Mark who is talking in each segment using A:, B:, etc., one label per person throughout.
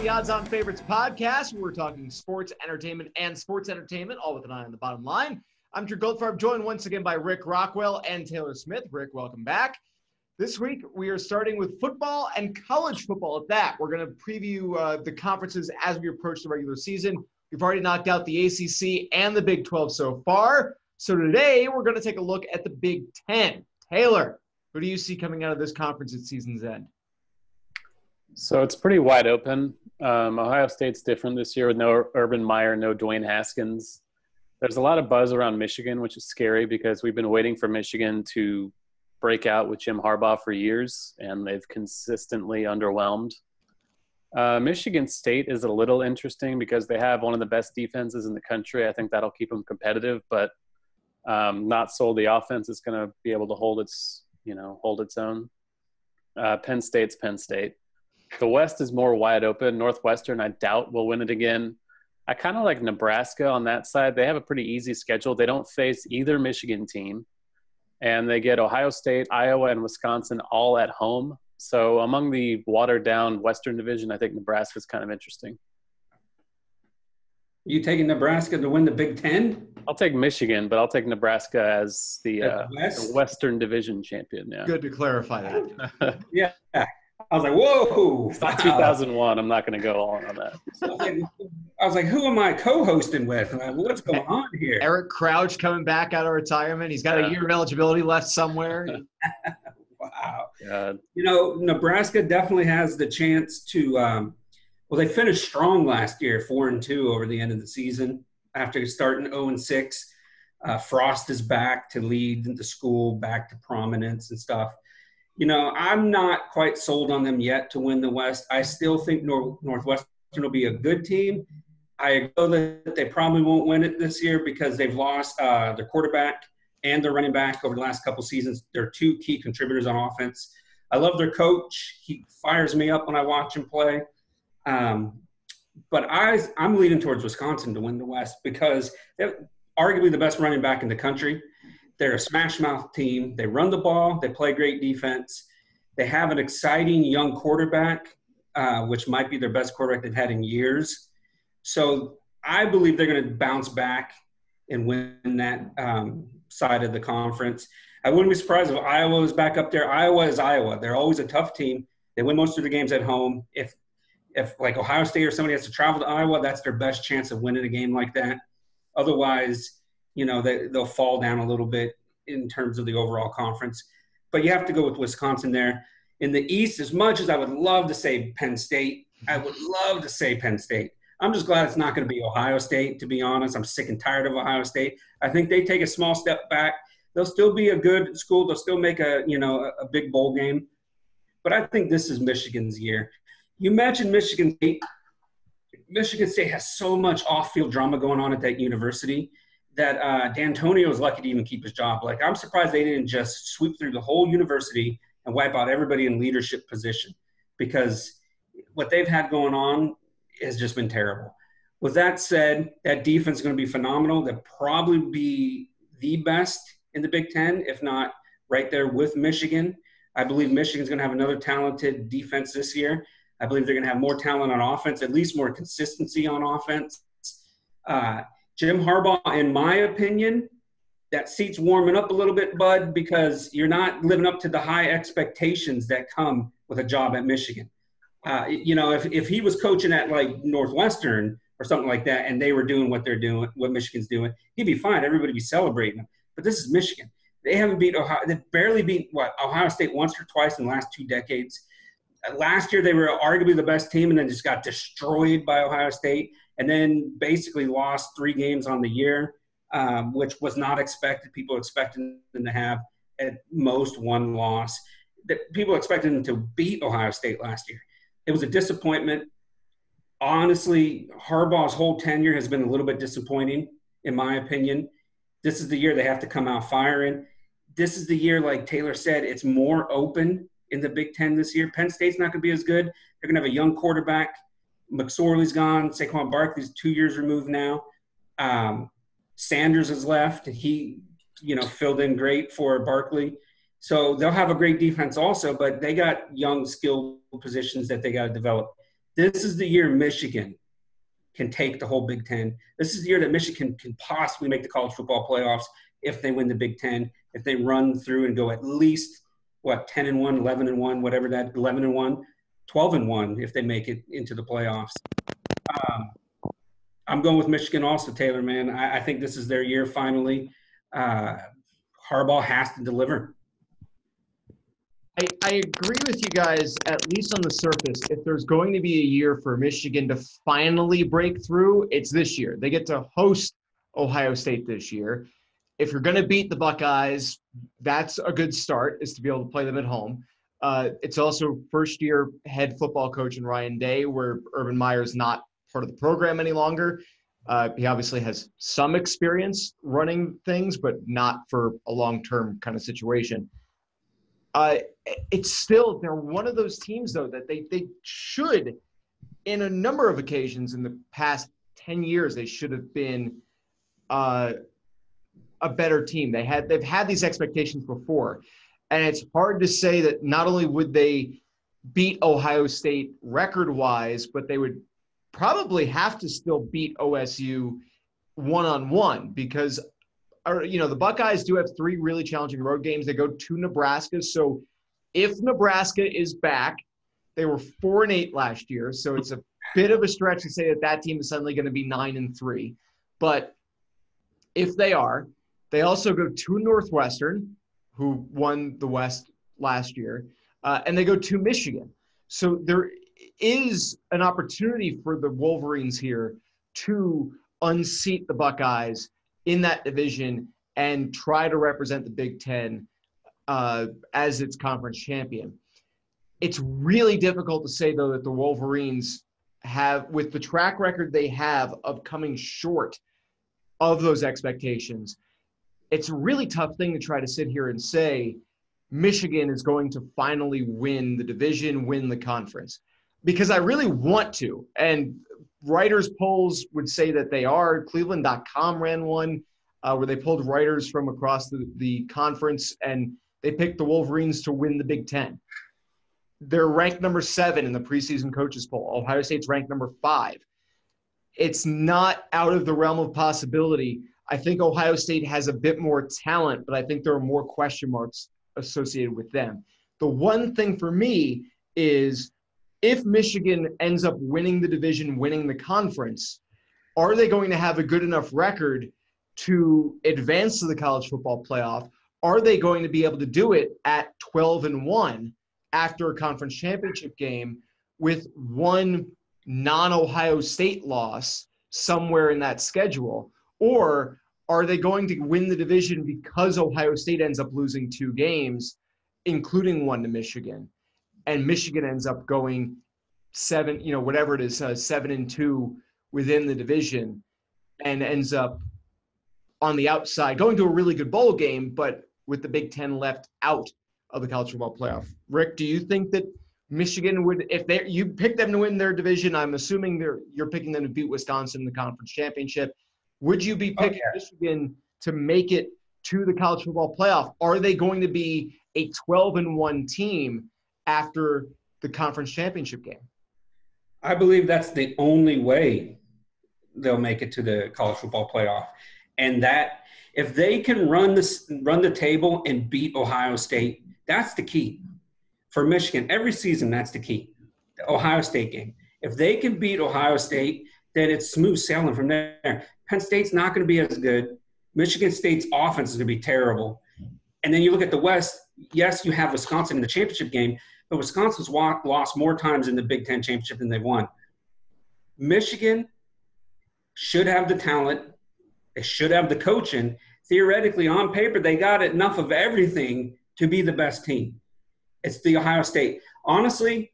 A: the Odds On Favorites podcast, where we're talking sports, entertainment, all with an eye on the bottom line. I'm Drew Goldfarb, joined once again by Rick Rockwell and Taylor Smith. Rick, welcome back. This week, we are starting with football and college football at that. We're going to preview the conferences as we approach the regular season. We've already knocked out the ACC and the Big 12 so far. So today, we're going to take a look at the Big 10. Taylor, who do you see coming out of this conference at season's end?
B: So it's pretty wide open. Ohio State's different this year with no Urban Meyer, no Dwayne Haskins. There's a lot of buzz around Michigan, which is scary because we've been waiting for Michigan to break out with Jim Harbaugh for years, and they've consistently underwhelmed. Michigan State is a little interesting because they have one of the best defenses in the country. I think that'll keep them competitive, but not sold the offense is going to be able to hold its own. Penn State's Penn State. The West is more wide open. Northwestern, I doubt, will win it again. I kind of like Nebraska on that side. They have a pretty easy schedule. They don't face either Michigan team. And they get Ohio State, Iowa, and Wisconsin all at home. So among the watered-down Western Division, I think Nebraska is kind of interesting.
C: You taking Nebraska to win the Big Ten?
B: I'll take Michigan, but I'll take Nebraska as the Western Division champion. Yeah.
A: Good to clarify that.
C: Yeah. I was like, whoa.
B: It's not 2001. I'm not going to go on that.
C: I was like, who am I co-hosting with? Like, what's going on here?
A: Eric Crouch coming back out of retirement. He's got a year of eligibility left somewhere.
C: Wow.
B: God.
C: Nebraska definitely has the chance to they finished strong last year, 4-2 over the end of the season after starting 0-6. Frost is back to lead the school back to prominence and stuff. I'm not quite sold on them yet to win the West. I still think Northwestern will be a good team. I know that they probably won't win it this year because they've lost their quarterback and their running back over the last couple seasons. They're two key contributors on offense. I love their coach. He fires me up when I watch him play. But I'm leaning towards Wisconsin to win the West because they're arguably the best running back in the country. They're a smash-mouth team. They run the ball. They play great defense. They have an exciting young quarterback, which might be their best quarterback they've had in years. So I believe they're going to bounce back and win that side of the conference. I wouldn't be surprised if Iowa was back up there. Iowa is Iowa. They're always a tough team. They win most of their games at home. If like Ohio State or somebody has to travel to Iowa, that's their best chance of winning a game like that. Otherwise – they'll fall down a little bit in terms of the overall conference. But you have to go with Wisconsin there. In the East, as much as I would love to say Penn State, I'm just glad it's not going to be Ohio State, to be honest. I'm sick and tired of Ohio State. I think they take a small step back. They'll still be a good school. They'll still make a big bowl game. But I think this is Michigan's year. You mentioned Michigan State. Michigan State has so much off-field drama going on at that university that D'Antonio was lucky to even keep his job. Like, I'm surprised they didn't just sweep through the whole university and wipe out everybody in leadership position, because what they've had going on has just been terrible. With that said, that defense is going to be phenomenal. They'll probably be the best in the Big Ten, if not right there with Michigan. I believe Michigan's going to have another talented defense this year. I believe they're going to have more talent on offense, at least more consistency on offense. Jim Harbaugh, in my opinion, that seat's warming up a little bit, bud, because you're not living up to the high expectations that come with a job at Michigan. If he was coaching at like Northwestern or something like that, and they were doing what they're doing, what Michigan's doing, he'd be fine. Everybody would be celebrating him. But this is Michigan. They haven't beat Ohio. They barely beat Ohio State once or twice in the last 2 decades. Last year, they were arguably the best team, and then just got destroyed by Ohio State, and then basically lost 3 games on the year, which was not expected. People expected them to have at most 1 loss. People expected them to beat Ohio State last year. It was a disappointment. Honestly, Harbaugh's whole tenure has been a little bit disappointing, in my opinion. This is the year they have to come out firing. This is the year, like Taylor said, it's more open in the Big Ten this year. Penn State's not going to be as good. They're going to have a young quarterback. McSorley's gone. Saquon Barkley's 2 years removed now. Sanders has left. He, filled in great for Barkley. So they'll have a great defense also, but they got young, skilled positions that they got to develop. This is the year Michigan can take the whole Big Ten. This is the year that Michigan can possibly make the college football playoffs if they win the Big Ten, if they run through and go at least, 10-1, 11-1, whatever that, 11-1, 12-1 if they make it into the playoffs. I'm going with Michigan also, Taylor, man. I think this is their year finally. Harbaugh has to deliver.
A: I agree with you guys, at least on the surface. If there's going to be a year for Michigan to finally break through, it's this year. They get to host Ohio State this year. If you're going to beat the Buckeyes, that's a good start, is to be able to play them at home. It's also first-year head football coach in Ryan Day, where Urban Meyer is not part of the program any longer. He obviously has some experience running things, but not for a long-term kind of situation. It's still, they're one of those teams, though, that they should, in a number of occasions in the past 10 years, they should have been a better team. They've had these expectations before. And it's hard to say that not only would they beat Ohio State record-wise, but they would probably have to still beat OSU one-on-one because the Buckeyes do have 3 really challenging road games. They go to Nebraska. So if Nebraska is back, they were 4-8 last year. So it's a bit of a stretch to say that team is suddenly going to be 9-3. But if they are, they also go to Northwestern, who won the West last year, and they go to Michigan. So there is an opportunity for the Wolverines here to unseat the Buckeyes in that division and try to represent the Big Ten as its conference champion. It's really difficult to say, though, that the Wolverines have, with the track record they have of coming short of those expectations, it's a really tough thing to try to sit here and say Michigan is going to finally win the division, win the conference, because I really want to. And writers' polls would say that they are. Cleveland.com ran one where they pulled writers from across the conference, and they picked the Wolverines to win the Big Ten. They're ranked number 7 in the preseason coaches poll. Ohio State's ranked number 5. It's not out of the realm of possibility. I think Ohio State has a bit more talent, but I think there are more question marks associated with them. The one thing for me is if Michigan ends up winning the division, winning the conference, are they going to have a good enough record to advance to the college football playoff? Are they going to be able to do it at 12-1 after a conference championship game with one non-Ohio State loss somewhere in that schedule? Or are they going to win the division because Ohio State ends up losing 2 games, including one to Michigan, and Michigan ends up going 7-2 within the division and ends up on the outside, going to a really good bowl game, but with the Big Ten left out of the college football playoff? Rick, do you think that Michigan would, if you pick them to win their division, I'm assuming you're picking them to beat Wisconsin in the conference championship. Would you be picking Michigan to make it to the college football playoff? Are they going to be a 12-1 team after the conference championship game?
C: I believe that's the only way they'll make it to the college football playoff. And that if they can run the table and beat Ohio State, that's the key. For Michigan, every season, that's the key. The Ohio State game. If they can beat Ohio State, then it's smooth sailing from there. Penn State's not going to be as good. Michigan State's offense is going to be terrible. And then you look at the West, yes, you have Wisconsin in the championship game, but Wisconsin's lost more times in the Big Ten championship than they've won. Michigan should have the talent. They should have the coaching. Theoretically, on paper, they got enough of everything to be the best team. It's the Ohio State. Honestly,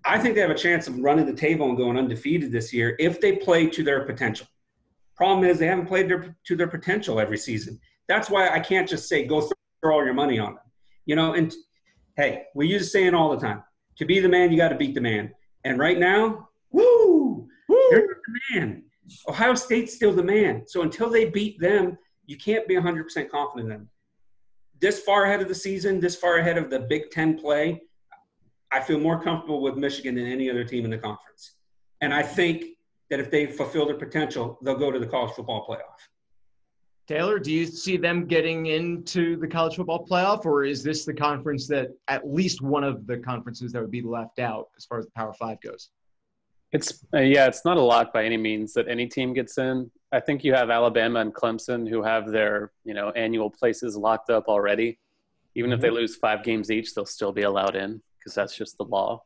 C: I think they have a chance of running the table and going undefeated this year if they play to their potential. Problem is they haven't played to their potential every season. That's why I can't just say go throw all your money on them. And hey, we use a saying all the time. To be the man, you got to beat the man. And right now, they're the man. Ohio State's still the man. So until they beat them, you can't be 100% confident in them. This far ahead of the season, this far ahead of the Big Ten play, I feel more comfortable with Michigan than any other team in the conference. And I think that if they fulfill their potential, they'll go to the college football playoff.
A: Taylor, do you see them getting into the college football playoff, or is this the conference that at least one of the conferences that would be left out as far as the Power Five goes?
B: It's not a lock by any means that any team gets in. I think you have Alabama and Clemson who have their, annual places locked up already. Even if they lose 5 games each, they'll still be allowed in because that's just the law.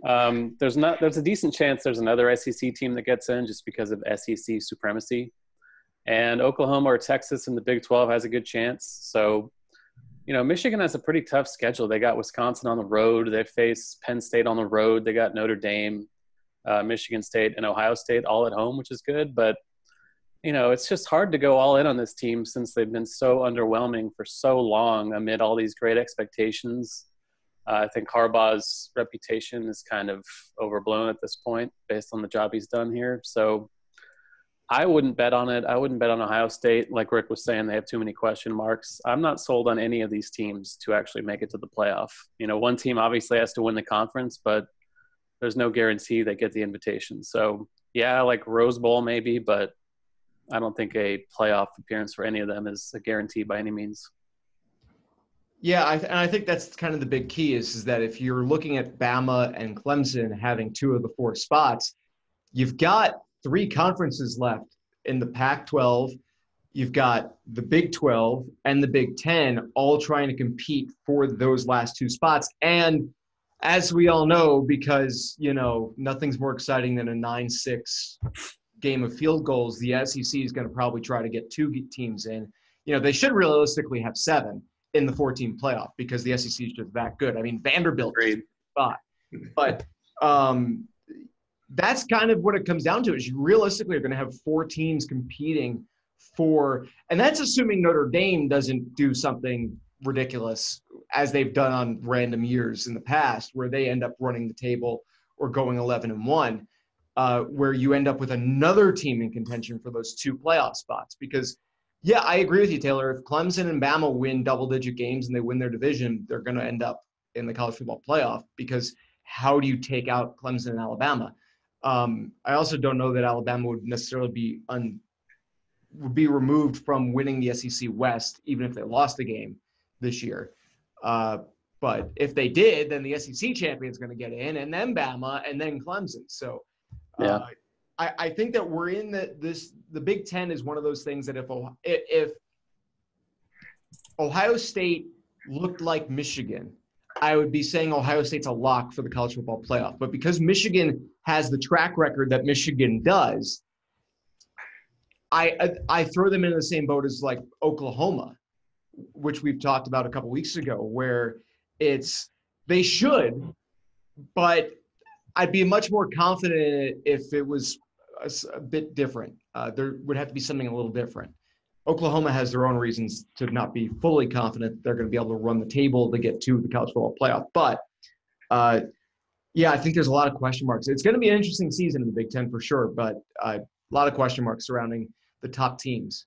B: There's a decent chance there's another SEC team that gets in just because of SEC supremacy. And Oklahoma or Texas in the Big 12 has a good chance. So, Michigan has a pretty tough schedule. They got Wisconsin on the road. They face Penn State on the road. They got Notre Dame, Michigan State, and Ohio State all at home, which is good. But, it's just hard to go all in on this team since they've been so underwhelming for so long amid all these great expectations. I think Harbaugh's reputation is kind of overblown at this point based on the job he's done here. So I wouldn't bet on it. I wouldn't bet on Ohio State. Like Rick was saying, they have too many question marks. I'm not sold on any of these teams to actually make it to the playoff. One team obviously has to win the conference, but there's no guarantee they get the invitation. So, yeah, like Rose Bowl maybe, but I don't think a playoff appearance for any of them is a guarantee by any means.
A: Yeah, I think that's kind of the big key is that if you're looking at Bama and Clemson having 2 of the 4 spots, you've got 3 conferences left in the Pac-12. You've got the Big 12 and the Big 10 all trying to compete for those last 2 spots. And as we all know, because, nothing's more exciting than a 9-6 game of field goals, the SEC is going to probably try to get 2 teams in. They should realistically have 7 in the 14 playoff because the SEC is just that good. I mean, Vanderbilt is a spot. But that's kind of what it comes down to is you realistically are going to have 4 teams competing for – and that's assuming Notre Dame doesn't do something ridiculous as they've done on random years in the past where they end up running the table or going 11-1. Where you end up with another team in contention for those 2 playoff spots. Because, yeah, I agree with you, Taylor. If Clemson and Bama win double-digit games and they win their division, they're going to end up in the college football playoff because how do you take out Clemson and Alabama? I also don't know that Alabama would necessarily be removed from winning the SEC West, even if they lost a game this year. But if they did, then the SEC champion is going to get in, and then Bama, and then Clemson. So,
B: yeah.
A: I think that we're in the Big Ten is one of those things that if Ohio State looked like Michigan, I would be saying Ohio State's a lock for the college football playoff. But because Michigan has the track record that Michigan does, I throw them into the same boat as like Oklahoma, which we've talked about a couple weeks ago, where they should, but I'd be much more confident in it if it was a bit different. There would have to be something a little different. Oklahoma has their own reasons to not be fully confident they're going to be able to run the table to get to the college football playoff. But, I think there's a lot of question marks. It's going to be an interesting season in the Big Ten for sure, but a lot of question marks surrounding the top teams.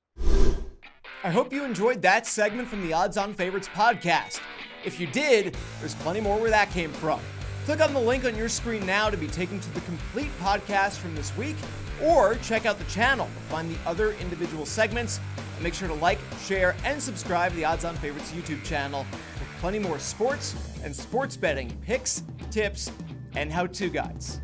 A: I hope you enjoyed that segment from the Odds On Favorites podcast. If you did, there's plenty more where that came from. Click on the link on your screen now to be taken to the complete podcast from this week, or check out the channel to find the other individual segments. And make sure to like, share, and subscribe to the Odds On Favorites YouTube channel for plenty more sports and sports betting picks, tips, and how-to guides.